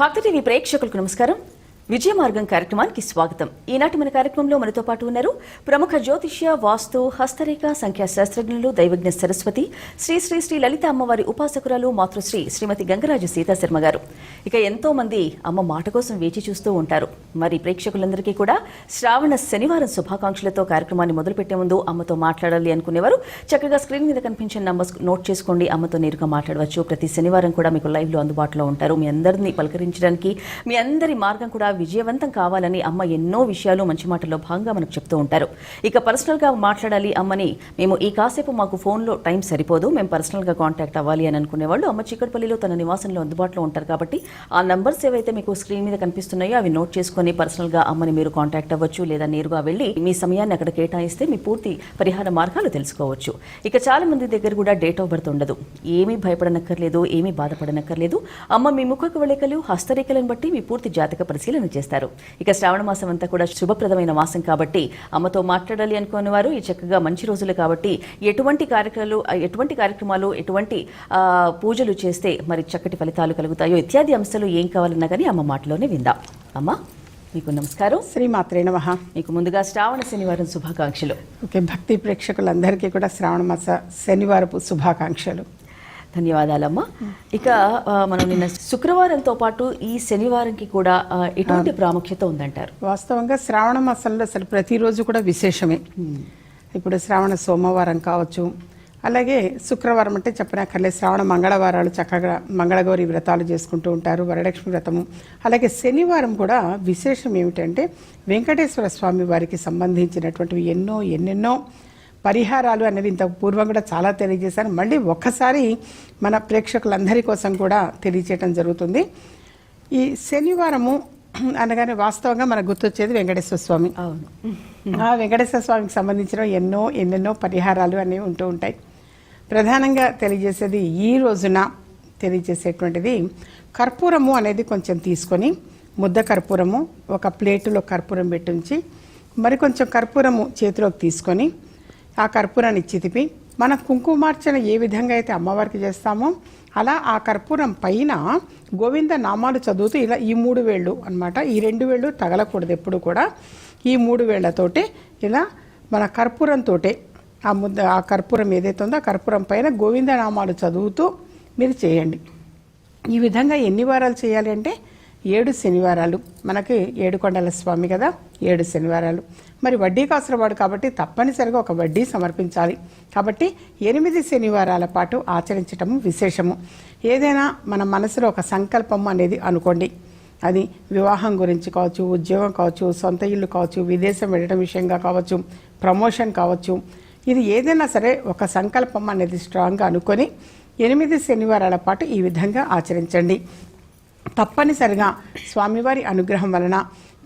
భక్తి టీవీ ప్రేక్షకులకు నమస్కారం. విజయ మార్గం కార్యక్రమానికి స్వాగతం. ఈనాటి మన కార్యక్రమంలో మనతో పాటు ఉన్నారు ప్రముఖ జ్యోతిష్య, వాస్తు, హస్తరేఖ, సంఖ్యా శాస్త్రజ్ఞులు, దైవజ్ఞ సరస్వతి, శ్రీ శ్రీ శ్రీ లలిత అమ్మవారి ఉపాసకురాలు, మాతృశ్రీ శ్రీమతి గంగరాజు సీతాశర్మ గారు. ఇక ఎంతో మంది అమ్మ మాట కోసం వేచి చూస్తూ ఉంటారు. మరి ప్రేక్షకులందరికీ కూడా శ్రావణ శనివారం శుభాకాంక్షలతో కార్యక్రమాన్ని మొదలుపెట్టే ముందు అమ్మతో మాట్లాడాలి అనుకునేవారు చక్కగా స్క్రీన్ మీద కనిపించిన నంబర్స్ నోట్ చేసుకోండి. అమ్మతో నేరుగా మాట్లాడవచ్చు. ప్రతి శనివారం కూడా మీకు లైవ్ లో అందుబాటులో ఉంటారు. మీ అందరినీ పలకరించడానికి, మీ అందరి మార్గం కూడా విజయవంతం కావాలని అమ్మ ఎన్నో విషయాలు మంచి మాటల్లో భాగంగా మనకు చెప్తూ ఉంటారు. ఇక పర్సనల్ గా మాట్లాడాలి అమ్మని, మేము ఈ కాసేపు మాకు ఫోన్లో టైం సరిపోదు, మేము పర్సనల్ గా కాంటాక్ట్ అవ్వాలి అని అనుకునేవాళ్ళు అమ్మ చిక్కడపల్లిలో తన నివాసంలో అందుబాటులో ఉంటారు. కాబట్టి ఆ నంబర్స్ ఏవైతే మీకు స్క్రీన్ మీద కనిపిస్తున్నాయో అవి నోట్ చేసుకుని పర్సనల్ గా అమ్మని మీరు కాంటాక్ట్ అవ్వచ్చు, లేదా నేరుగా వెళ్ళి మీ సమయాన్ని అక్కడ కేటాయిస్తే మీ పూర్తి పరిహార మార్గాలు తెలుసుకోవచ్చు. ఇక చాలా మంది దగ్గర కూడా డేట్ ఆఫ్ బర్త్ ఉండదు. ఏమీ భయపడనక్కర్లేదు, ఏమీ బాధపడనక్కర్లేదు. అమ్మ మీ ముఖ కవళికలు, హస్తరేఖలను బట్టి మీ పూర్తి జాతక పరిశీలన చేస్తారు. ఇక శ్రావణ మాసం అంతా కూడా శుభప్రదమైన మాసం కాబట్టి అమ్మతో మాట్లాడాలి అనుకునే వారు ఈ చక్కగా మంచి రోజులు కాబట్టి ఎటువంటి కార్యక్రమాలు ఎటువంటి పూజలు చేస్తే మరి చక్కటి ఫలితాలు కలుగుతాయో ఇత్యాది అంశాలు ఏం కావాలన్నా కానీ అమ్మ మాటలోనే విందాం. అమ్మ మీకు నమస్కారం. శ్రీమాత్రే నమః. మీకు ముందుగా శ్రావణ శనివారం శుభాకాంక్షలు. ఓకే, భక్తి ప్రేక్షకులందరికీ కూడా శ్రావణ మాస శనివారపు శుభాకాంక్షలు. ధన్యవాదాలమ్మా. ఇక మనం నిన్న శుక్రవారంతో పాటు ఈ శనివారంకి కూడా ఎటువంటి ప్రాముఖ్యత ఉందంటారు? వాస్తవంగా శ్రావణ మాసంలో అసలు ప్రతిరోజు కూడా విశేషమే. ఇప్పుడు శ్రావణ సోమవారం కావచ్చు, అలాగే శుక్రవారం అంటే చెప్పనక్కర్లేదు, శ్రావణ మంగళవారాలు చక్కగా మంగళగౌరి వ్రతాలు చేసుకుంటూ ఉంటారు, వరలక్ష్మి వ్రతము. అలాగే శనివారం కూడా విశేషం ఏమిటంటే వెంకటేశ్వర స్వామి వారికి సంబంధించినటువంటివి ఎన్నెన్నో పరిహారాలు అనేవి ఇంత పూర్వం కూడా చాలా తెలియజేశాను. మళ్ళీ ఒక్కసారి మన ప్రేక్షకులందరి కోసం కూడా తెలియజేయడం జరుగుతుంది. ఈ శనివారము అనగానే వాస్తవంగా మనకు గుర్తొచ్చేది వెంకటేశ్వర స్వామి. ఆ వెంకటేశ్వర స్వామికి సంబంధించిన ఎన్నెన్నో పరిహారాలు అనేవి ఉంటూ ఉంటాయి. ప్రధానంగా తెలియజేసేది ఈ రోజున తెలియజేసేటువంటిది కర్పూరము అనేది కొంచెం తీసుకొని, ముద్ద కర్పూరము ఒక ప్లేటులో కర్పూరం పెట్టుంచి, మరి కొంచెం కర్పూరము చేతిలోకి తీసుకొని ఆ కర్పూరాన్ని చితిపి, మన కుంకుమార్చన ఏ విధంగా అయితే అమ్మవారికి చేస్తామో అలా ఆ కర్పూరం పైన గోవింద నామాలు చదువుతూ ఇలా ఈ 3 వేళ్ళు అనమాట, ఈ 2 వేళ్ళు తగలకూడదు ఎప్పుడు కూడా. ఈ 3 వేళ్లతోటి ఇలా మన కర్పూరంతో ఆ కర్పూరం ఏదైతే ఉందో ఆ కర్పూరం పైన గోవింద నామాలు చదువుతూ మీరు చేయండి. ఈ విధంగా ఎన్ని వారాలు చేయాలి అంటే 7 శనివారాలు. మనకి 7 కొండల స్వామి కదా, 7 శనివారాలు. మరి వడ్డీ కాసులవాడు కాబట్టి తప్పనిసరిగా ఒక వడ్డీ సమర్పించాలి. కాబట్టి 8 శనివారాల పాటు ఆచరించటము విశేషము. ఏదైనా మన మనసులో ఒక సంకల్పం అనేది అనుకోండి. అది వివాహం గురించి కావచ్చు, ఉద్యోగం కావచ్చు, సొంత ఇల్లు కావచ్చు, విదేశం వెళ్ళడం విషయంగా కావచ్చు, ప్రమోషన్ కావచ్చు, ఇది ఏదైనా సరే ఒక సంకల్పం అనేది స్ట్రాంగ్గా అనుకొని 8 శనివారాల పాటు ఈ విధంగా ఆచరించండి. తప్పనిసరిగా స్వామివారి అనుగ్రహం వలన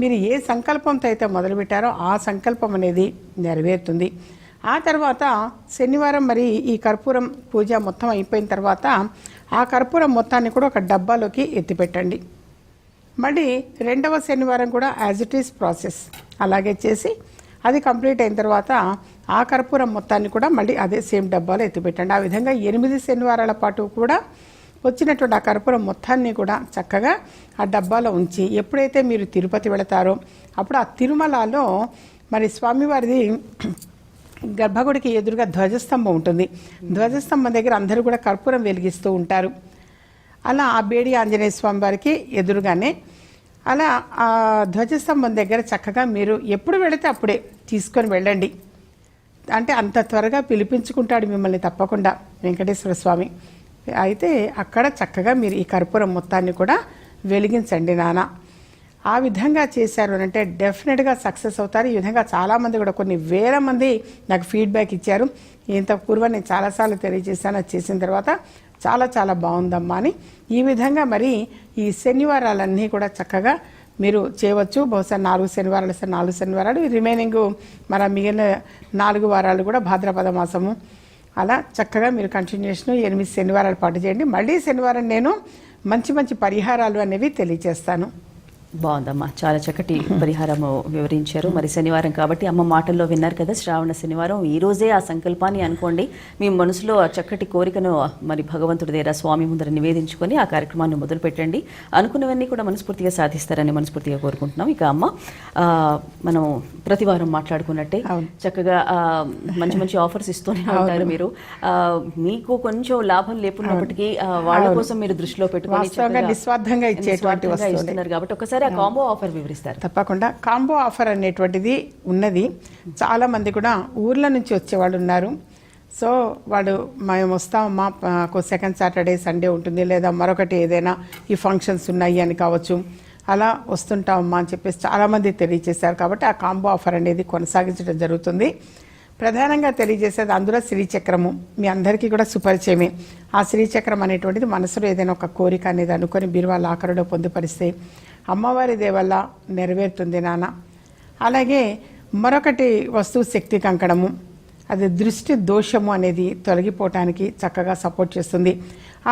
మీరు ఏ సంకల్పంతో అయితే మొదలుపెట్టారో ఆ సంకల్పం అనేది నెరవేరుతుంది. ఆ తర్వాత శనివారం మరి ఈ కర్పూరం పూజ మొత్తం అయిపోయిన తర్వాత ఆ కర్పూరం మొత్తాన్ని కూడా ఒక డబ్బాలోకి ఎత్తిపెట్టండి. మళ్ళీ 2వ శనివారం కూడా యాజ్ ఇట్ ఈస్ ప్రాసెస్ అలాగే చేసి అది కంప్లీట్ అయిన తర్వాత ఆ కర్పూరం మొత్తాన్ని కూడా మళ్ళీ అదే సేమ్ డబ్బాలో ఎత్తిపెట్టండి. ఆ విధంగా 8 శనివారాల పాటు కూడా వచ్చినటువంటి ఆ కర్పూరం మొత్తాన్ని కూడా చక్కగా ఆ డబ్బాలో ఉంచి, ఎప్పుడైతే మీరు తిరుపతి వెళతారో అప్పుడు ఆ తిరుమలలో మరి స్వామివారిది గర్భగుడికి ఎదురుగా ధ్వజస్తంభం ఉంటుంది. ధ్వజస్తంభం దగ్గర అందరూ కూడా కర్పూరం వెలిగిస్తూ ఉంటారు. అలా ఆ బేడి ఆంజనేయ స్వామి వారికి ఎదురుగానే అలా ఆ ధ్వజస్తంభం దగ్గర చక్కగా మీరు ఎప్పుడు వెళితే అప్పుడే తీసుకొని వెళ్ళండి. అంటే అంత త్వరగా పిలిపించుకుంటాడు మిమ్మల్ని తప్పకుండా వెంకటేశ్వర స్వామి. అయితే అక్కడ చక్కగా మీరు ఈ కర్పూరం మొత్తాన్ని కూడా వెలిగించండి నాన్న. ఆ విధంగా చేశారు అంటే డెఫినెట్గా సక్సెస్ అవుతారు. ఈ విధంగా చాలామంది కూడా కొన్ని వేల మంది నాకు ఫీడ్బ్యాక్ ఇచ్చారు. ఇంత పూర్వం నేను చాలాసార్లు తెలియజేశాను, అది చేసిన తర్వాత చాలా బాగుందమ్మా అని. ఈ విధంగా మరి ఈ శనివారాలన్నీ కూడా చక్కగా మీరు చేయవచ్చు. బహుశా 4 శనివారాలు 4 శనివారాలు, రిమైనింగ్ మన మిగిలిన 4 వారాలు కూడా భాద్రపద మాసము. అలా చక్కగా మీరు కంటిన్యూషన్ 8 శనివారాల పాటు చేయండి. మళ్ళీ శనివారం నేను మంచి పరిహారాలు అనేవి తెలియజేస్తాను. బాగుందమ్మా, చాలా చక్కటి పరిహారము వివరించారు. మరి శనివారం కాబట్టి అమ్మ మాటల్లో విన్నారు కదా, శ్రావణ శనివారం. ఈ రోజే ఆ సంకల్పాన్ని అనుకోండి, మీ మనసులో ఆ చక్కటి కోరికను మరి భగవంతుడి దగ్గర స్వామి ముందర నివేదించుకొని ఆ కార్యక్రమాన్ని మొదలు పెట్టండి. అనుకున్నవన్నీ కూడా మనస్ఫూర్తిగా సాధిస్తారని మనస్ఫూర్తిగా కోరుకుంటున్నాం. ఇక అమ్మ, మనం ప్రతి వారం మాట్లాడుకున్నట్టే చక్కగా మంచి మంచి ఆఫర్స్ ఇస్తూనే ఉంటారు మీరు. మీకు కొంచెం లాభం లేకున్నప్పటికీ వాళ్ళ కోసం మీరు దృష్టిలో పెట్టుకొని నిస్వార్థంగా ఇస్తున్నారు కాబట్టి ఒకసారి ఆ కాంబో ఆఫర్ వివరిస్తారు. తప్పకుండా. కాంబో ఆఫర్ అనేటువంటిది ఉన్నది. చాలా మంది కూడా ఊర్ల నుంచి వచ్చేవాళ్ళు ఉన్నారు. సో వాడు మేము వస్తామమ్మా, సెకండ్ సాటర్డే సండే ఉంటుంది, లేదా మరొకటి ఏదైనా ఈ ఫంక్షన్స్ ఉన్నాయి అని కావచ్చు, అలా వస్తుంటామమ్మా అని చెప్పేసి చాలామంది తెలియజేశారు. కాబట్టి ఆ కాంబో ఆఫర్ అనేది కొనసాగించడం జరుగుతుంది. ప్రధానంగా తెలియజేసేది అందులో శ్రీచక్రము మీ అందరికీ కూడా సుపరిచయమే. ఆ శ్రీచక్రం అనేటువంటిది మనసులో ఏదైనా ఒక కోరిక అనేది అనుకొని బీరువా లాకరులో పొందుపరిస్తే అమ్మవారి దేవల్ల నెరవేరుతుంది నాన్న. అలాగే మరొకటి వస్తువు శక్తి కంకణము, అది దృష్టి దోషము అనేది తొలగిపోవటానికి చక్కగా సపోర్ట్ చేస్తుంది.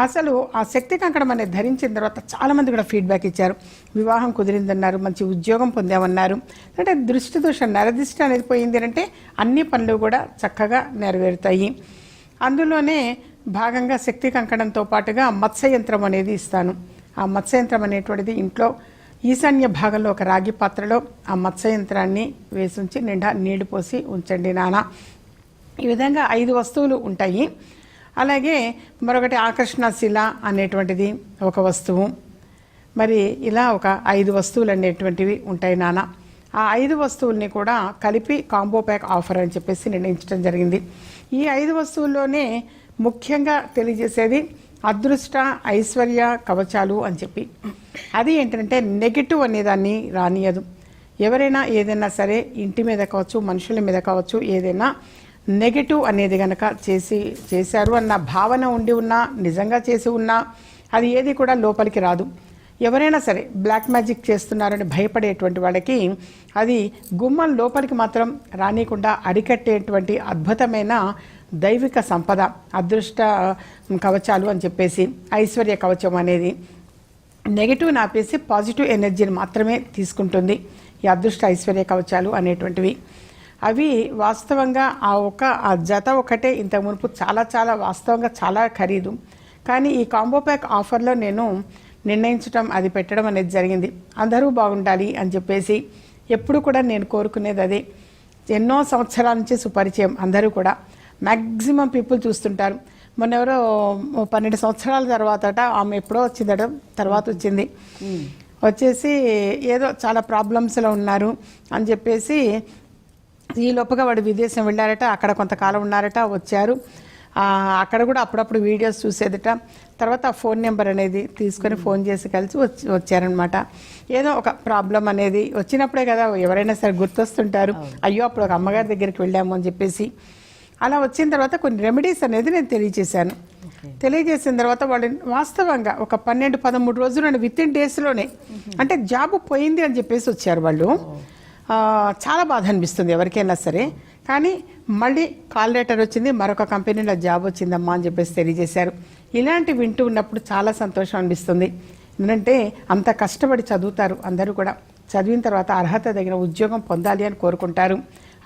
అసలు ఆ శక్తి కంకణం అనేది ధరించిన తర్వాత చాలామంది కూడా ఫీడ్బ్యాక్ ఇచ్చారు. వివాహం కుదిరిందన్నారు, మంచి ఉద్యోగం పొందామన్నారు. అంటే దృష్టి దోషం, నరదృష్టి అనేది పోయింది అంటే అన్ని పనులు కూడా చక్కగా నెరవేరుతాయి. అందులోనే భాగంగా శక్తి కంకణంతో పాటుగా మత్స్యయంత్రం అనేది ఇస్తాను. ఆ మత్స్యయంత్రం అనేటువంటిది ఇంట్లో ఈశాన్య భాగంలో ఒక రాగి పాత్రలో ఆ మత్స్యయంత్రాన్ని వేసి ఉంచి నిండా నీళ్లు పోసి ఉంచండి నాన్న. ఈ విధంగా 5 వస్తువులు ఉంటాయి. అలాగే మరొకటి ఆకర్షణ శిల అనేటువంటిది ఒక వస్తువు. మరి ఇలా ఒక 5 వస్తువులు అనేటువంటివి ఉంటాయి నాన్న. ఆ 5 వస్తువుల్ని కూడా కలిపి కాంబో ప్యాక్ ఆఫర్ అని చెప్పేసి నిర్ణయించడం జరిగింది. ఈ 5 వస్తువుల్లోనే ముఖ్యంగా తెలియజేసేది అదృష్ట ఐశ్వర్య కవచాలు అని చెప్పి. అది ఏంటంటే నెగిటివ్ అనేదాన్ని రానియదు. ఎవరైనా ఏదైనా సరే ఇంటి మీద కావచ్చు, మనుషుల మీద కావచ్చు, ఏదైనా నెగిటివ్ అనేది కనుక చేశారు అన్న భావన ఉండి ఉన్నా, నిజంగా చేసి ఉన్నా, అది ఏది కూడా లోపలికి రాదు. ఎవరైనా సరే బ్లాక్ మ్యాజిక్ చేస్తున్నారని భయపడేటువంటి వాళ్ళకి అది గుమ్మం లోపలికి మాత్రం రానికుండా అరికట్టేటువంటి అద్భుతమైన దైవిక సంపద అదృష్ట కవచాలు అని చెప్పేసి. ఐశ్వర్య కవచం అనేది నెగిటివ్ని ఆపేసి పాజిటివ్ ఎనర్జీని మాత్రమే తీసుకుంటుంది ఈ అదృష్ట ఐశ్వర్య కవచాలు అనేటువంటివి. అవి వాస్తవంగా ఆ జత ఒకటే ఇంత మునుపు చాలా వాస్తవంగా చాలా ఖరీదు. కానీ ఈ కాంబో ప్యాక్ ఆఫర్లో నేను నిర్ణయించడం, అది పెట్టడం అనేది జరిగింది. అందరూ బాగుండాలి అని చెప్పేసి ఎప్పుడు కూడా నేను కోరుకునేది అదే. ఎన్నో సంవత్సరాల నుంచి సుపరిచయం, అందరూ కూడా మ్యాక్సిమం పీపుల్ చూస్తుంటారు. మొన్న ఎవరో 12 సంవత్సరాల తర్వాత ఆమె ఎప్పుడో వచ్చిందట, తర్వాత వచ్చింది. వచ్చేసి ఏదో చాలా ప్రాబ్లమ్స్లో ఉన్నారు అని చెప్పేసి ఈ లోపుగా వాడు విదేశం వెళ్ళారట, అక్కడ కొంతకాలం ఉన్నారట, వచ్చారు. అక్కడ కూడా అప్పుడప్పుడు వీడియోస్ చూసేదట. తర్వాత ఫోన్ నెంబర్ అనేది తీసుకొని ఫోన్ చేసి కలిసి వచ్చారనమాట. ఏదో ఒక ప్రాబ్లం అనేది వచ్చినప్పుడే కదా ఎవరైనా సరే గుర్తొస్తుంటారు, అయ్యో అప్పుడు ఒక అమ్మగారి దగ్గరికి వెళ్ళాము అని చెప్పేసి. అలా వచ్చిన తర్వాత కొన్ని రెమెడీస్ అనేది నేను తెలియజేశాను. తెలియజేసిన తర్వాత వాళ్ళు వాస్తవంగా ఒక 12-13 రోజులు వితిన్ డేస్లోనే, అంటే జాబ్ పోయింది అని చెప్పేసి వచ్చారు వాళ్ళు. చాలా బాధ అనిపిస్తుంది ఎవరికైనా సరే. కానీ మళ్ళీ కాల్ లెటర్ వచ్చింది, మరొక కంపెనీలో జాబ్ వచ్చిందమ్మా అని చెప్పేసి తెలియజేశారు. ఇలాంటి వింటూ ఉన్నప్పుడు చాలా సంతోషం అనిపిస్తుంది. ఎందుకంటే అంత కష్టపడి చదువుతారు అందరూ కూడా. చదివిన తర్వాత అర్హత దగ్గర ఉద్యోగం పొందాలి అని కోరుకుంటారు.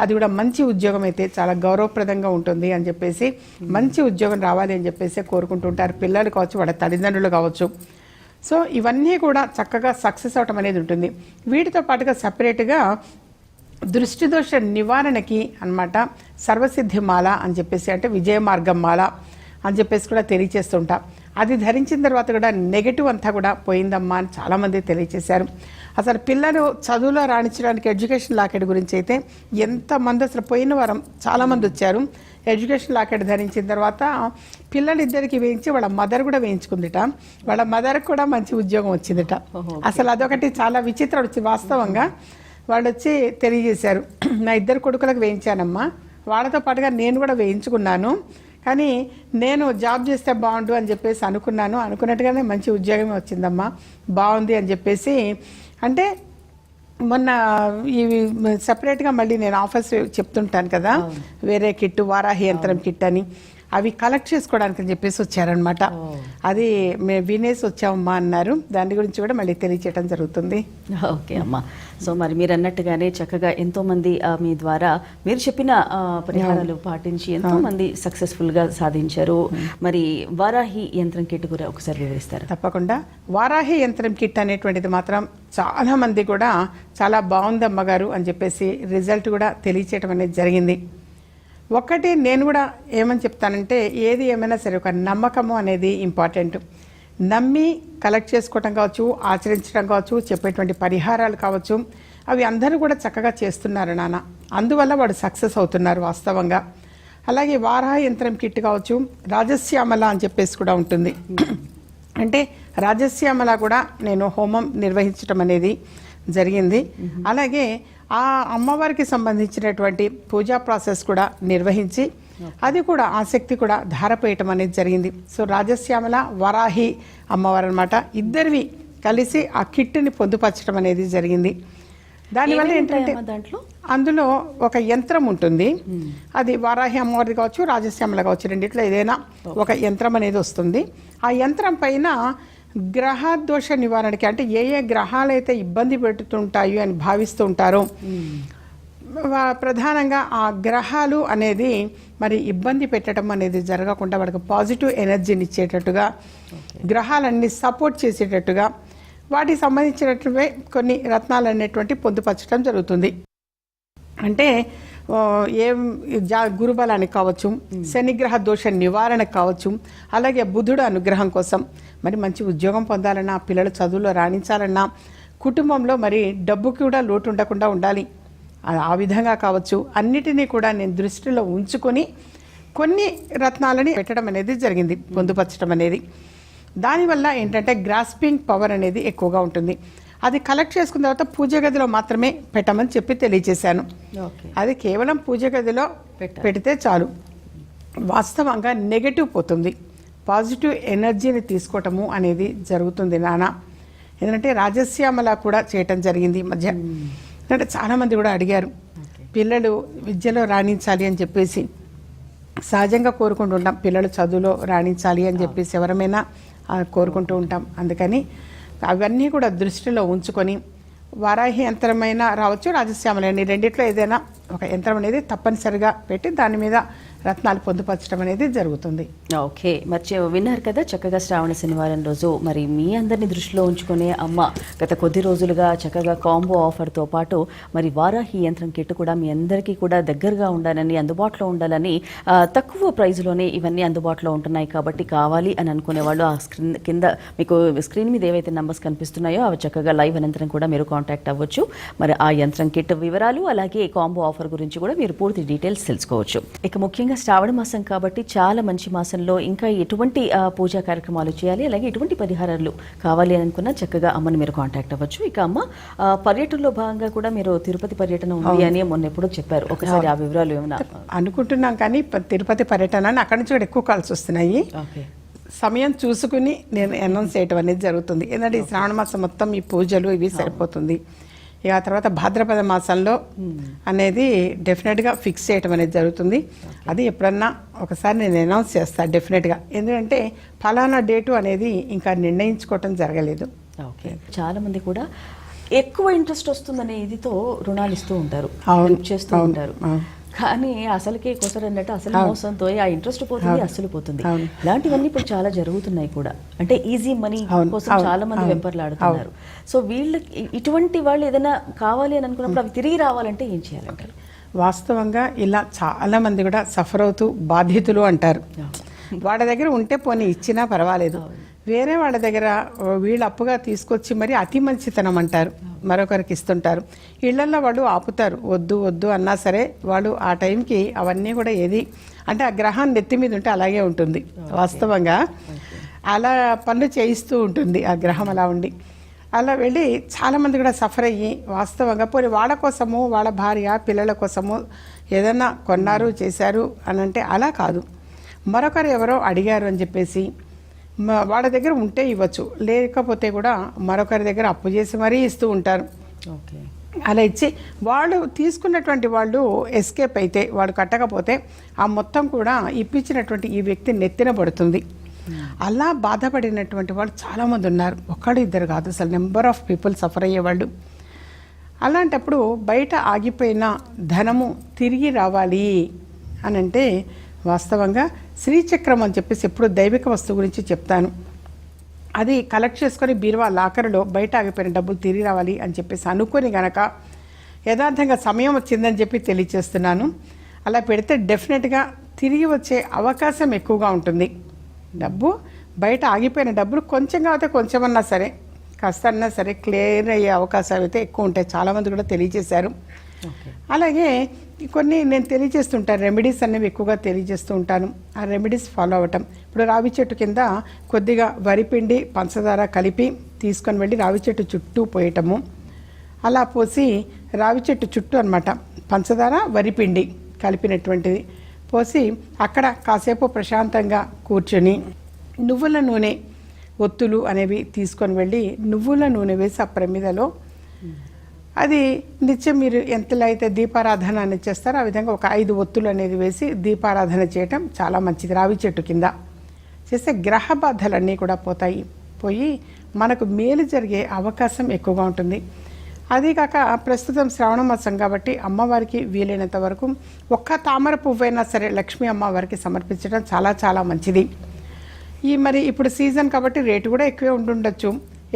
అది కూడా మంచి ఉద్యోగం అయితే చాలా గౌరవప్రదంగా ఉంటుంది అని చెప్పేసి, మంచి ఉద్యోగం రావాలి అని చెప్పేసి కోరుకుంటుంటారు. పిల్లలు కావచ్చు, వాళ్ళ తల్లిదండ్రులు కావచ్చు. సో ఇవన్నీ కూడా చక్కగా సక్సెస్ అవటం అనేది ఉంటుంది. వీటితో పాటుగా సపరేట్గా దృష్టి దోష నివారణకి అన్నమాట సర్వసిద్ధి మాల అని చెప్పేసి, అంటే విజయ మార్గం మాల అని చెప్పేసి కూడా తెలియచేస్తుంటా. అది ధరించిన తర్వాత కూడా నెగటివ్ అంతా కూడా పోయిందమ్మా అని చాలామంది తెలియచేశారు. అసలు పిల్లలు చదువులో రాణించడానికి ఎడ్యుకేషన్ లాకెట్ గురించి అయితే ఎంతమంది, అసలు పోయిన వారం చాలామంది వచ్చారు. ఎడ్యుకేషన్ లాకెట్ ధరించిన తర్వాత పిల్లలిద్దరికి వేయించి వాళ్ళ మదర్ కూడా వేయించుకుందిట. వాళ్ళ మదర్కి కూడా మంచి ఉద్యోగం వచ్చిందిట. అసలు అదొకటి చాలా విచిత్రం వచ్చింది. వాస్తవంగా వాళ్ళు వచ్చి తెలియజేశారు, నా 2 కొడుకులకు వేయించానమ్మా, వాళ్ళతో పాటుగా నేను కూడా వేయించుకున్నాను, కానీ నేను జాబ్ చేస్తే బాగుండు అని చెప్పేసి అనుకున్నట్టుగానే మంచి ఉద్యోగమే వచ్చిందమ్మా, బాగుంది అని చెప్పేసి. అంటే మొన్న ఇవి సపరేట్గా మళ్ళీ నేను ఆఫర్స్ చెప్తుంటాను కదా, వేరే కిట్, వారాహి యంత్రం కిట్ అని, అవి కలెక్ట్ చేసుకోవడానికి అని చెప్పేసి వచ్చారనమాట. అది మేము వినేసి వచ్చామమ్మా అన్నారు. దాని గురించి కూడా మళ్ళీ తెలియచేయడం జరుగుతుంది. ఓకే అమ్మా. సో మరి మీరు అన్నట్టుగానే చక్కగా ఎంతో మంది మీ ద్వారా మీరు చెప్పిన పరిహారాలు పాటించి ఎంతో మంది సక్సెస్ఫుల్ గా సాధించారు. మరి వారాహి యంత్రం కిట్ కూడా ఒకసారి వివరిస్తారు? తప్పకుండా. వారాహి యంత్రం కిట్ అనేటువంటిది మాత్రం చాలా మంది కూడా చాలా బాగుంది అమ్మగారు అని చెప్పేసి రిజల్ట్ కూడా తెలియచేయడం అనేది జరిగింది. ఒక్కటి నేను కూడా ఏమని చెప్తానంటే, ఏది ఏమైనా సరే ఒక నమ్మకము అనేది ఇంపార్టెంట్. నమ్మి కలెక్ట్ చేసుకోవటం కావచ్చు, ఆచరించడం కావచ్చు, చెప్పేటువంటి పరిహారాలు కావచ్చు, అవి అందరూ కూడా చక్కగా చేస్తున్నారు నాన్న. అందువల్ల వాడు సక్సెస్ అవుతున్నారు వాస్తవంగా. అలాగే వారాహి యంత్రం కిట్ కావచ్చు, రాజశ్యామల అని చెప్పేసి కూడా ఉంటుంది. అంటే రాజశ్యామల కూడా నేను హోమం నిర్వహించడం అనేది జరిగింది. అలాగే ఆ అమ్మవారికి సంబంధించినటువంటి పూజా ప్రాసెస్ కూడా నిర్వహించి అది కూడా ఆసక్తి కూడా ధారపోయటం అనేది జరిగింది. సో రాజశ్యామల వరాహి అమ్మవారు అనమాట, ఇద్దరివి కలిసి ఆ కిట్ని పొందుపరచడం అనేది జరిగింది. దానివల్ల ఏంటంటే అందులో ఒక యంత్రం ఉంటుంది. అది వారాహి అమ్మవారిది కావచ్చు, రాజశ్యామల కావచ్చు, రెండిట్లో ఏదైనా ఒక యంత్రం అనేది వస్తుంది. ఆ యంత్రం పైన గ్రహ దోష నివారణకి, అంటే ఏ ఏ గ్రహాలు అయితే ఇబ్బంది పెడుతుంటాయో అని భావిస్తూ ఉంటారో, ప్రధానంగా ఆ గ్రహాలు అనేది మరి ఇబ్బంది పెట్టడం అనేది జరగకుండా వాడికి పాజిటివ్ ఎనర్జీని ఇచ్చేటట్టుగా, గ్రహాలన్నీ సపోర్ట్ చేసేటట్టుగా వాటికి సంబంధించినటువంటి కొన్ని రత్నాలు అనేటువంటి పొందుపరచడం జరుగుతుంది. అంటే గురుబలానికి కావచ్చు, శనిగ్రహ దోష నివారణకు కావచ్చు, అలాగే బుధుడు అనుగ్రహం కోసం, మరి మంచి ఉద్యోగం పొందాలన్నా, పిల్లలు చదువులో రాణించాలన్నా, కుటుంబంలో మరి డబ్బుకి కూడా లోటు ఉండకుండా ఉండాలి, ఆ విధంగా కావచ్చు, అన్నిటినీ కూడా నేను దృష్టిలో ఉంచుకొని కొన్ని రత్నాలని పెట్టడం అనేది జరిగింది, పొందుపరచడం అనేది. దానివల్ల ఏంటంటే గ్రాస్పింగ్ పవర్ అనేది ఎక్కువగా ఉంటుంది. అది కలెక్ట్ చేసుకున్న తర్వాత పూజ గదిలో మాత్రమే పెట్టమని చెప్పి తెలియజేశాను. అది కేవలం పూజ గదిలో పెడితే చాలు. వాస్తవంగా నెగటివ్ పోతుంది, పాజిటివ్ ఎనర్జీని తీసుకోవటము అనేది జరుగుతుంది నాన్న. ఎందుకంటే రాజశ్యామల కూడా చేయటం జరిగింది ఈ మధ్య. అంటే చాలామంది కూడా అడిగారు, పిల్లలు విద్యలో రాణించాలి అని చెప్పేసి సహజంగా కోరుకుంటూ ఉంటాం, పిల్లలు చదువులో రాణించాలి అని చెప్పేసి ఎవరమైనా కోరుకుంటూ ఉంటాం. అందుకని అవన్నీ కూడా దృష్టిలో ఉంచుకొని వారాహి యంత్రమైనా రావచ్చు, రాజశ్యామలని రెండిట్లో ఏదైనా ఒక యంత్రం అనేది తప్పనిసరిగా పెట్టి దాని మీద రత్నాలు పొందుపరచడం అనేది జరుగుతుంది. ఓకే, మరి విన్నారు కదా చక్కగా శ్రావణ శనివారం రోజు మరి మీ అందరినీ దృష్టిలో ఉంచుకునే అమ్మ గత కొద్ది రోజులుగా చక్కగా కాంబో ఆఫర్తో పాటు మరి వారాహి యంత్రం కిట్ కూడా మీ అందరికీ కూడా దగ్గరగా ఉండాలని, అందుబాటులో ఉండాలని, తక్కువ ప్రైజ్లోనే ఇవన్నీ అందుబాటులో ఉంటున్నాయి. కాబట్టి కావాలి అని అనుకునే వాళ్ళు ఆ స్క్రీన్ కింద మీకు స్క్రీన్ మీద ఏవైతే నంబర్స్ కనిపిస్తున్నాయో అవి చక్కగా లైవ్ అనంతరం కూడా మీరు కాంటాక్ట్ అవ్వచ్చు. మరి ఆ యంత్రం కిట్ వివరాలు అలాగే కాంబో ఆఫర్ గురించి కూడా మీరు పూర్తి డీటెయిల్స్ తెలుసుకోవచ్చు. ఇక ముఖ్యంగా శ్రావణ మాసం కాబట్టి చాలా మంచి మాసంలో ఇంకా ఎటువంటి పూజా కార్యక్రమాలు చేయాలి, అలాగే ఎటువంటి పరిహారాలు కావాలి అని అనుకున్నా చక్కగా అమ్మని మీరు కాంటాక్ట్ అవ్వచ్చు. ఇక అమ్మ పర్యటనలో భాగంగా కూడా మీరు తిరుపతి పర్యటన ఉంది అని మొన్న ఎప్పుడో చెప్పారు, ఒకసారి ఆ వివరాలు ఏమన్నా? అనుకుంటున్నాం కానీ తిరుపతి పర్యటన అక్కడి నుంచి కూడా ఎక్కువ కాల్స్ వస్తున్నాయి. సమయం చూసుకుని నేను అనౌన్స్ చేయటం అనేది జరుగుతుంది. ఎందుకంటే ఈ శ్రావణ మాసం మొత్తం ఈ పూజలు ఇవి సరిపోతుంది. ఇక ఆ తర్వాత భాద్రపద మాసంలో అనేది డెఫినెట్గా ఫిక్స్ చేయటం అనేది జరుగుతుంది. అది ఎప్పుడన్నా ఒకసారి నేను అనౌన్స్ చేస్తాను డెఫినెట్గా. ఎందుకంటే ఫలానా డేటు అనేది ఇంకా నిర్ణయించుకోవటం జరగలేదు. ఓకే, చాలా మంది కూడా ఎక్కువ ఇంట్రెస్ట్ వస్తుందనే ఇదితో రుణాలు ఇస్తూ ఉంటారు, చేస్తూ ఉంటారు. కానీ అసలుకే కొసరన్నట్టు అసలు మోసంతో ఆ ఇంట్రెస్ట్ పోతుంది, అసలు పోతుంది. ఇలాంటివన్నీ ఇప్పుడు చాలా జరుగుతున్నాయి కూడా. అంటే ఈజీ మనీ కోసం చాలా మంది వెంపర్లాడుతున్నారు. సో వీళ్ళకి ఇటువంటి వాళ్ళు ఏదైనా కావాలి అని అనుకున్నప్పుడు అవి తిరిగి రావాలంటే ఏం చేయాలంటారు? వాస్తవంగా ఇలా చాలా మంది కూడా సఫర్ అవుతూ బాధితులు అంటారు. వాళ్ళ దగ్గర ఉంటే పోనీ ఇచ్చినా పర్వాలేదు, వేరే వాళ్ళ దగ్గర వీళ్ళు అప్పుగా తీసుకొచ్చి మరి అతి మంచితనం అంటారు, మరొకరికి ఇస్తుంటారు. ఇళ్లలో వాళ్ళు ఆపుతారు, వద్దు వద్దు అన్నా సరే వాళ్ళు ఆ టైంకి అవన్నీ కూడా ఏది అంటే ఆ గ్రహం నెత్తి మీద ఉంటే అలాగే ఉంటుంది. వాస్తవంగా అలా పనులు చేయిస్తూ ఉంటుంది ఆ గ్రహం అలా ఉండి. అలా వెళ్ళి చాలామంది కూడా సఫర్ అయ్యి వాస్తవంగా పోనీ వాళ్ళ కోసము, వాళ్ళ భార్య పిల్లల కోసము ఏదన్నా కొన్నారు చేశారు అని అంటే అలా కాదు, మరొకరు ఎవరో అడిగారు అని చెప్పేసి వాళ్ళ దగ్గర ఉంటే ఇవ్వచ్చు, లేకపోతే కూడా మరొకరి దగ్గర అప్పు చేసి మరీ ఇస్తూ ఉంటారు. అలా ఇచ్చి వాళ్ళు తీసుకున్నటువంటి వాళ్ళు ఎస్కేప్ అయితే, వాడు కట్టకపోతే ఆ మొత్తం కూడా ఇప్పించినటువంటి ఈ వ్యక్తి నెత్తిన పడుతుంది. అలా బాధపడినటువంటి వాళ్ళు చాలామంది ఉన్నారు, ఒక్కడు ఇద్దరు కాదు, అసలు నెంబర్ ఆఫ్ పీపుల్ సఫర్ అయ్యేవాళ్ళు. అలాంటప్పుడు బయట ఆగిపోయిన ధనము తిరిగి రావాలి అని అంటే వాస్తవంగా శ్రీచక్రం అని చెప్పేసి ఎప్పుడు దైవిక వస్తువు గురించి చెప్తాను. అది కలెక్ట్ చేసుకొని బీరువా లాకర్లో బయట ఆగిపోయిన డబ్బులు తిరిగి రావాలి అని చెప్పేసి అనుకొని గనక యథార్థంగా సమయం వచ్చిందని చెప్పి తెలియచేస్తున్నాను. అలా పెడితే డెఫినెట్గా తిరిగి వచ్చే అవకాశం ఎక్కువగా ఉంటుంది. డబ్బు బయట ఆగిపోయిన డబ్బులు కొంచెం కాకపోతే కొంచెమన్నా సరే, కాస్త అన్నా సరే క్లియర్ అయ్యే అవకాశాలు అయితే ఎక్కువ ఉంటాయి. చాలామంది కూడా తెలియజేశారు. అలాగే కొన్ని నేను తెలియజేస్తుంటాను, రెమెడీస్ అనేవి ఎక్కువగా తెలియజేస్తూ ఉంటాను. ఆ రెమెడీస్ ఫాలో అవ్వటం. ఇప్పుడు రావి చెట్టు కింద కొద్దిగా వరిపిండి పంచదార కలిపి తీసుకొని వెళ్ళి రావి చెట్టు చుట్టూ పోయటము. అలా పోసి రావి చెట్టు చుట్టూ అన్నమాట పంచదార వరిపిండి కలిపినటువంటిది పోసి అక్కడ కాసేపు ప్రశాంతంగా కూర్చొని నువ్వుల నూనె ఒత్తులు అనేవి తీసుకొని వెళ్ళి నువ్వుల నూనె వేసి ఆ ప్రమిదలో అది నిత్యం మీరు ఎంతలో అయితే దీపారాధన అనేది చేస్తారో ఆ విధంగా ఒక 5 ఒత్తులు అనేది వేసి దీపారాధన చేయటం చాలా మంచిది. రావి చెట్టు కింద చేస్తే గ్రహ బాధలన్నీ కూడా పోయి మనకు మేలు జరిగే అవకాశం ఎక్కువగా ఉంటుంది. అదీకాక ప్రస్తుతం శ్రావణ మాసం కాబట్టి అమ్మవారికి వీలైనంత వరకు ఒక్క తామర పువ్వైనా సరే లక్ష్మీ అమ్మవారికి సమర్పించడం చాలా చాలా మంచిది. మరి ఇప్పుడు సీజన్ కాబట్టి రేటు కూడా ఎక్కువే ఉంటుండొచ్చు.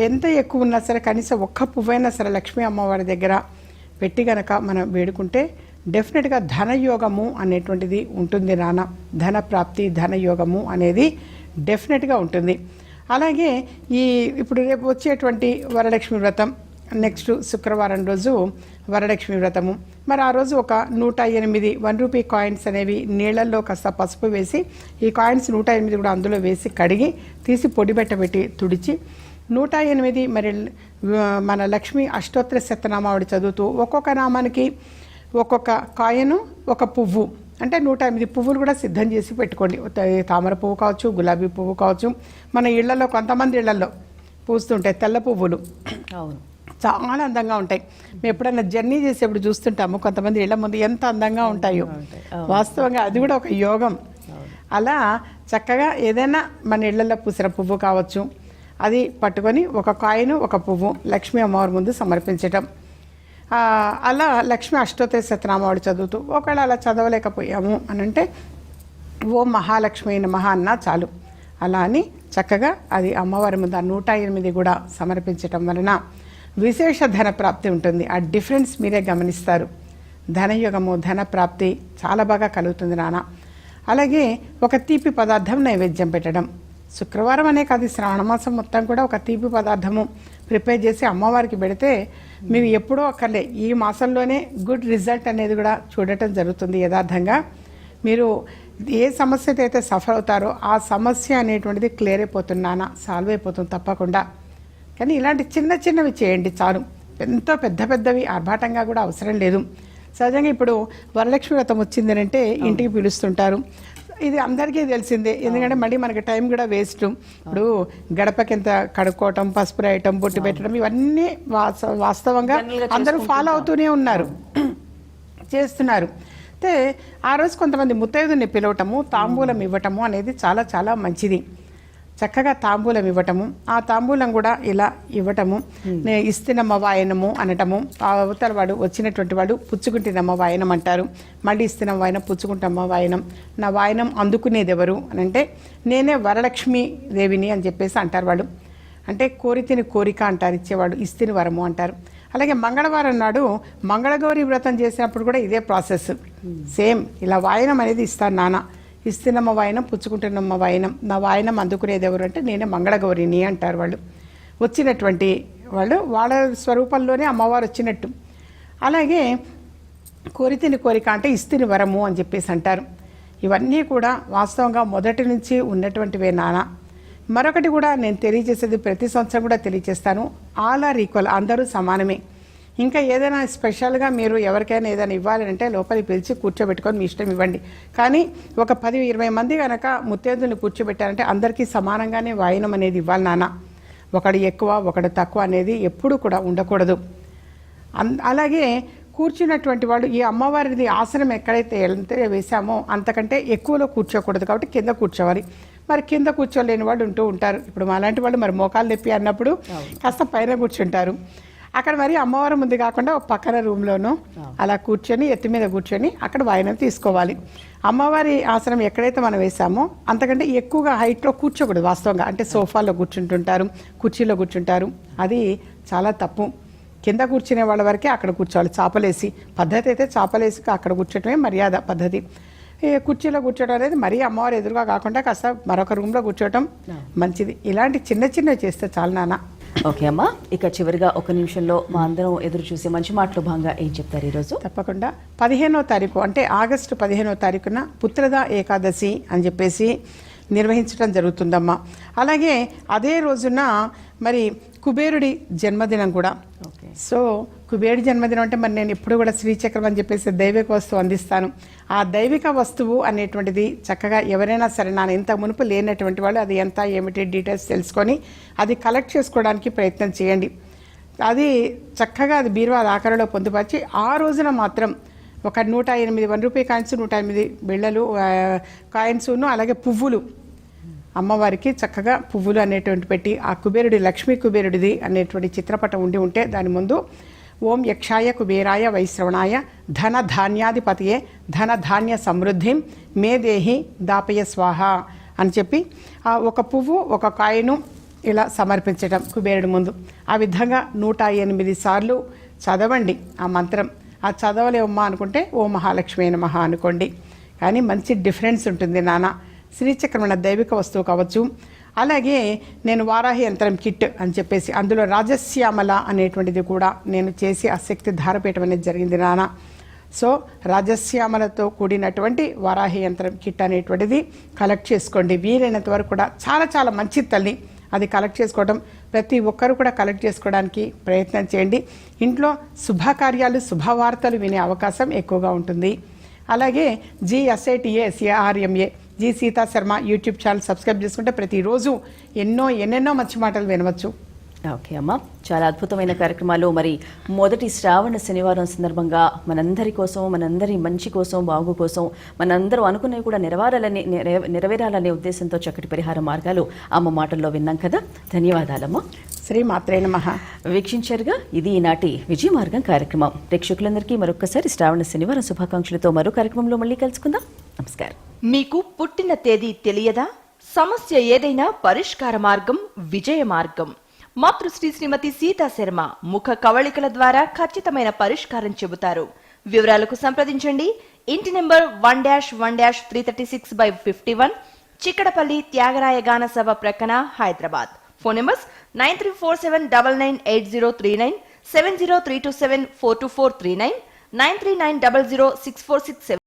ఎంత ఎక్కువ ఉన్నా సరే కనీసం ఒక్క పువ్వైనా సరే లక్ష్మీ అమ్మవారి దగ్గర పెట్టి గనక మనం వేడుకుంటే డెఫినెట్గా ధనయోగము అనేటువంటిది ఉంటుంది. ధన ప్రాప్తి ధనయోగము అనేది డెఫినెట్గా ఉంటుంది. అలాగే ఇప్పుడు రేపు వచ్చేటువంటి వరలక్ష్మి వ్రతం, నెక్స్ట్ శుక్రవారం రోజు వరలక్ష్మి వ్రతము. మరి ఆ రోజు ఒక 108 1 రూపీ కాయిన్స్ అనేవి నీళ్ళల్లో కాస్త పసుపు వేసి ఈ కాయిన్స్ 108 కూడా అందులో వేసి కడిగి తీసి పొడి పెట్టబెట్టి తుడిచి 108 మరి మన లక్ష్మీ అష్టోత్తర శతనామావళి చదువుతూ ఒక్కొక్క నామానికి ఒక్కొక్క కాయను ఒక పువ్వు అంటే 108 పువ్వులు కూడా సిద్ధం చేసి పెట్టుకోండి. తామర పువ్వు కావచ్చు, గులాబీ పువ్వు కావచ్చు. మన ఇళ్లలో కొంతమంది ఇళ్లలో పూస్తుంటాయి తెల్ల పువ్వులు, చాలా అందంగా ఉంటాయి. మేము ఎప్పుడైనా జర్నీ చేసేప్పుడు చూస్తుంటాము కొంతమంది ఇళ్ల ముందు ఎంత అందంగా ఉంటాయో. వాస్తవంగా అది కూడా ఒక యోగం. అలా చక్కగా ఏదైనా మన ఇళ్లలో పూసిన పువ్వు కావచ్చు, అది పట్టుకొని ఒక కాయను ఒక పువ్వు లక్ష్మీ అమ్మవారి ముందు సమర్పించటం. అలా లక్ష్మీ అష్టోత్తర శతనామావళి చదువుతూ ఒకవేళ అలా చదవలేకపోయాము అని అంటే ఓ మహాలక్ష్మి నమః అన్నా చాలు. అలా అని చక్కగా అది అమ్మవారి ముందు 108 కూడా సమర్పించటం వలన విశేష ధన ప్రాప్తి ఉంటుంది. ఆ డిఫరెన్స్ మీరే గమనిస్తారు. ధనయుగము ధన ప్రాప్తి చాలా బాగా కలుగుతుంది నాన్న. అలాగే ఒక తీపి పదార్థం నైవేద్యం పెట్టడం. శుక్రవారం అనే కాదు, శ్రావణ మాసం మొత్తం కూడా ఒక తీపి పదార్థము ప్రిపేర్ చేసి అమ్మవారికి పెడితే మీరు ఎప్పుడో అక్కర్లే ఈ మాసంలోనే గుడ్ రిజల్ట్ అనేది కూడా చూడటం జరుగుతుంది. యథార్థంగా మీరు ఏ సమస్యతో అయితే సఫర్ అవుతారో ఆ సమస్య అనేటువంటిది క్లియర్ అయిపోతున్నానా, సాల్వ్ అయిపోతుంది తప్పకుండా. కానీ ఇలాంటి చిన్న చిన్నవి చేయండి చాలు. ఎంతో పెద్ద పెద్దవి ఆర్భాటంగా కూడా అవసరం లేదు. సహజంగా ఇప్పుడు వరలక్ష్మి వ్రతం వచ్చింది అంటే ఇంటికి పిలుస్తుంటారు. ఇది అందరికీ తెలిసిందే, ఎందుకంటే మళ్ళీ మనకి టైం కూడా వేస్ట్. ఇప్పుడు గడపకింత కడుక్కోవటం, పసుపు రాయటం, బొట్టు పెట్టడం ఇవన్నీ వాస్తవంగా అందరూ ఫాలో అవుతూనే ఉన్నారు, చేస్తున్నారు. అయితే ఆ రోజు కొంతమంది ముత్తైదుని పిలవటము, తాంబూలం ఇవ్వటము అనేది చాలా చాలా మంచిది. చక్కగా తాంబూలం ఇవ్వటము, ఆ తాంబూలం కూడా ఇలా ఇవ్వటము, ఇస్తినమ్మ వాయనము అనటము. ఆ అవతల వాడు వచ్చినటువంటి వాడు పుచ్చుకుంటున్నమ్మ వాయనం అంటారు. మళ్ళీ ఇస్తినమ్మ వాయనం, పుచ్చుకుంటమ్మ వాయనం. నా వాయనం అందుకునేది ఎవరు అని అంటే నేనే వరలక్ష్మి దేవిని అని చెప్పేసి అంటారు వాళ్ళు. అంటే కోరితిని కోరిక అంటారు, ఇచ్చేవాడు ఇస్తిని వరము అంటారు. అలాగే మంగళవారం నాడు మంగళగౌరి వ్రతం చేసినప్పుడు కూడా ఇదే ప్రాసెస్ సేమ్. ఇలా వాయనం అనేది ఇస్తాను నాన్న. ఇస్తినమ్మ వాయనం, పుచ్చుకుంటున్నమ్మ వాయనం. నా వాయనం అందుకునేది ఎవరు అంటే నేనే మంగళగౌరిని అంటారు వాళ్ళు. వచ్చినటువంటి వాళ్ళు వాళ్ళ స్వరూపంలోనే అమ్మవారు వచ్చినట్టు. అలాగే కోరితిని కోరిక అంటే ఇస్తిని వరము అని చెప్పేసి అంటారు. ఇవన్నీ కూడా వాస్తవంగా మొదటి నుంచి ఉన్నటువంటివే నాన్న. మరొకటి కూడా నేను తెలియజేసేది ప్రతి సంవత్సరం కూడా తెలియజేస్తాను, ఆల్ ఆర్ ఈక్వల్, అందరూ సమానమే. ఇంకా ఏదైనా స్పెషల్గా మీరు ఎవరికైనా ఏదైనా ఇవ్వాలంటే లోపలికి పిలిచి కూర్చోబెట్టుకొని మీ ఇష్టం ఇవ్వండి. కానీ ఒక 10-20 మంది కనుక ముత్తైదుని కూర్చోబెట్టారంటే అందరికీ సమానంగానే వాయనం అనేది ఇవ్వాలి నాన్న. ఒకడు ఎక్కువ ఒకడు తక్కువ అనేది ఎప్పుడు కూడా ఉండకూడదు. అలాగే కూర్చున్నటువంటి వాళ్ళు ఈ అమ్మవారిది ఆసనం ఎక్కడైతే ఎంత వేసామో అంతకంటే ఎక్కువలో కూర్చోకూడదు, కాబట్టి కింద కూర్చోవాలి. మరి కింద కూర్చోలేని వాళ్ళు ఉంటూ ఉంటారు. ఇప్పుడు మాలాంటి వాళ్ళు మరి మోకాలు నొప్పి అన్నప్పుడు కాస్త పైన కూర్చుంటారు. అక్కడ మరి అమ్మవారి ముందు కాకుండా ఒక పక్కన రూమ్లోనూ అలా కూర్చొని ఎత్తి మీద కూర్చొని అక్కడ వాయనం తీసుకోవాలి. అమ్మవారి ఆసనం ఎక్కడైతే మనం వేసామో అంతకంటే ఎక్కువగా హైట్లో కూర్చోకూడదు వాస్తవంగా. అంటే సోఫాలో కూర్చుంటుంటారు, కుర్చీలో కూర్చుంటారు, అది చాలా తప్పు. కింద కూర్చునే వాళ్ళ వరకే అక్కడ కూర్చోవాలి. చాపలేసి పద్ధతి అయితే చాపలేసి అక్కడ కూర్చోటమే మర్యాద పద్ధతి. కుర్చీలో కూర్చోవడం అనేది మరీ అమ్మవారు ఎదురుగా కాకుండా కాస్త మరొక రూమ్లో కూర్చోవటం మంచిది. ఇలాంటి చిన్న చిన్నవి చేస్తే చాలు నాన్న. ఓకే అమ్మా, ఇక చివరిగా ఒక నిమిషంలో మా అందరం ఎదురు చూసే మంచి మాటలు భాగంగా ఏం చెప్తారు ఈరోజు? తప్పకుండా 15వ తారీఖు అంటే ఆగస్టు 15వ తారీఖున పుత్రద ఏకాదశి అని చెప్పేసి నిర్వహించడం జరుగుతుందమ్మా. అలాగే అదే రోజున మరి కుబేరుడి జన్మదినం కూడా. సో కుబేరుడి జన్మదినం అంటే మరి నేను ఎప్పుడు కూడా శ్రీచక్రం అని చెప్పేసి దైవిక వస్తువు అందిస్తాను. ఆ దైవిక వస్తువు అనేటువంటిది చక్కగా ఎవరైనా సరే నాన్న ఇంత మునుపు లేనటువంటి వాళ్ళు అది ఎంత ఏమిటి డీటెయిల్స్ తెలుసుకొని అది కలెక్ట్ చేసుకోవడానికి ప్రయత్నం చేయండి. అది చక్కగా అది బీరువా ఆకారంలో పొందుపరిచి ఆ రోజున మాత్రం ఒక 108 1 రూపాయి కాయిన్స్, 108 బిళ్ళలు కాయిన్స్ను అలాగే పువ్వులు అమ్మవారికి చక్కగా పువ్వులు అనేటువంటి పెట్టి ఆ కుబేరుడి లక్ష్మీ కుబేరుడిది అనేటువంటి చిత్రపటం ఉంటే దాని ముందు ఓం యక్షాయ కుబేరాయ వైశ్రవణాయ ధన ధాన్యాధిపతియే ధన ధాన్య సమృద్ధిం మే దేహి దాపయ స్వాహ అని చెప్పి ఆ ఒక పువ్వు ఒక కాయను ఇలా సమర్పించటం కుబేరుడి ముందు. ఆ విధంగా 108 సార్లు చదవండి ఆ మంత్రం. ఆ చదవలేమమ్మా అనుకుంటే ఓ మహాలక్ష్మి నమః అనుకోండి. కానీ మంచి డిఫరెన్స్ ఉంటుంది నాన్న. శ్రీచక్రమైన దైవిక వస్తువు కావచ్చు. అలాగే నేను వారాహి యంత్రం కిట్ అని చెప్పేసి అందులో రాజశ్యామల అనేటువంటిది కూడా నేను చేసి ఆ శక్తి ధారపేయటం అనేది జరిగింది నాన్న. సో రాజశ్యామలతో కూడినటువంటి వారాహి యంత్రం కిట్ అనేటువంటిది కలెక్ట్ చేసుకోండి. వీలైనంత వరకు కూడా చాలా చాలా మంచి తల్లి అది కలెక్ట్ చేసుకోవడం. ప్రతి ఒక్కరు కూడా కలెక్ట్ చేసుకోవడానికి ప్రయత్నం చేయండి. ఇంట్లో శుభకార్యాలు శుభవార్తలు వినే అవకాశం ఎక్కువగా ఉంటుంది. అలాగే GSATACRMA G Sita Sharma YouTube channel subscribe చేసుకుంటే ప్రతిరోజు ఎన్నెన్నో మంచి మాటలు వినవచ్చు. ఓకే అమ్మా, చాలా అద్భుతమైన కార్యక్రమాలు. మరి మొదటి శ్రావణ శనివారం సందర్భంగా మనందరి కోసం, మనందరి మంచి కోసం, బాగు కోసం, మనందరూ అనుకున్నవి కూడా నెరవేరాలనే ఉద్దేశంతో చక్కటి పరిహార మార్గాలు అమ్మ మాటల్లో విన్నాం కదా. ధన్యవాదాలమ్మా. శ్రీ మాత్రే నమః. వీక్షించారుగా, ఇది ఈనాటి విజయ మార్గం కార్యక్రమం. ప్రేక్షకులందరికీ మరొకసారి శ్రావణ శనివారం శుభాకాంక్షలతో మరో కార్యక్రమంలో మళ్ళీ కలుసుకుందాం. నమస్కారం. మీకు పుట్టిన తేదీ తెలియదా? సమస్య ఏదైనా పరిష్కార మార్గం విజయ మార్గం. మాతృశ్రీ శ్రీమతి సీతా శర్మ ముఖ కవళికల ద్వారా ఖచ్చితమైన పరిష్కారం చెబుతారు. వివరాలకు సంప్రదించండి. ఇంటి నెంబర్ 1-1-336/51, చిక్కడపల్లి త్యాగరాయ గాన సభ ప్రక్కన, హైదరాబాద్. Phone numbers 9347998039, 70327424339, 939006467.